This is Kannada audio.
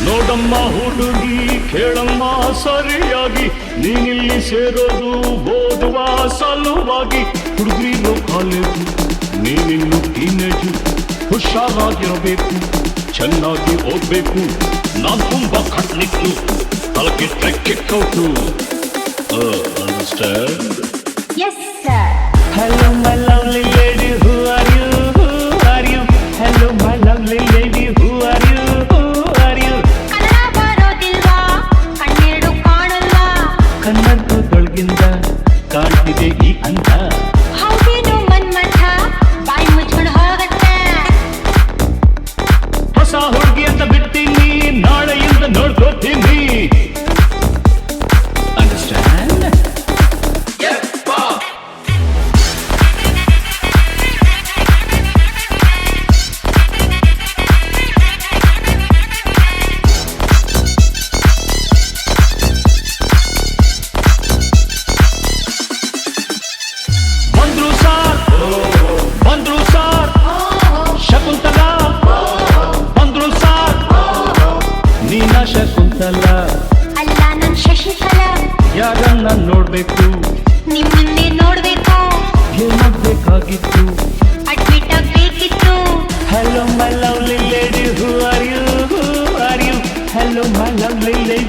ನೋಡಮ್ಮ ಹುಡುಗಿ ಕೇಳಮ್ಮ ಸರಿಯಾಗಿ, ನೀನಿಲ್ಲಿ ಸೇರೋದು ಓದುವ ಸಲುವಾಗಿ. ಹುಡುಗಿರೋ ಕಾಲೇಜು, ನೀನಿನ್ನು ಟೀನೇಜು, ಹುಷಾರಾಗಿರಬೇಕು, ಚೆನ್ನಾಗಿ ಓದ್ಬೇಕು. ನಾನ್ ತುಂಬಾ ಕಟ್ನಿಟ್ಟು, ತಲಕ್ಕೆ kick out. Understand? Yes sir. Hello my lovely lady, who are you? Who are you? Hello my lovely lady, who are you? Who are you? Kannada ಬರೋದಿಲ್ವಾ? ಕಣ್ಣೆರಡು ಕಾಣಲ್ಲ. ಕನ್ನಡದೊಳಗಿಂದ ಕಾಣ್ತಿದೆ ಈ ಅಂತ. ಹೌದೇನು ಮನ್ಮಥ, ಬಾಯಿ ಮುಚ್ಕೊಂಡು ಹೋಗತ್ತೆ. ಹೊಸ ಹುಡುಗಿ ಅಂತ ಬಿಡ್ತೀನಿ, ನಾಳೆಯಿಂದ ನೋಡ್ಕೋತೀನಿ. ಅಂಡರ್ಸ್ಟ್ಯಾಂಡ್? ಬಂದ್ರು ಸಾರ್ ಶಕುಂತಲಾ, ಬಂದ್ರು ಸಾರ್ ನೀನ ಶಕುಂತಲ. ಅಲ್ಲ ನನ್ ಶಶಿಕಲಾ, ಯಾರನ್ನ ನೋಡ್ಬೇಕು, ನಿಮ್ಮನ್ನೇ ನೋಡ್ಬೇಕು. ಏನಾಗ್ಬೇಕಾಗಿತ್ತು, admit ಆಗ್ಬೇಕಿತ್ತು. Hello my lovely lady, who are you? Who are you? Hello my lovely lady.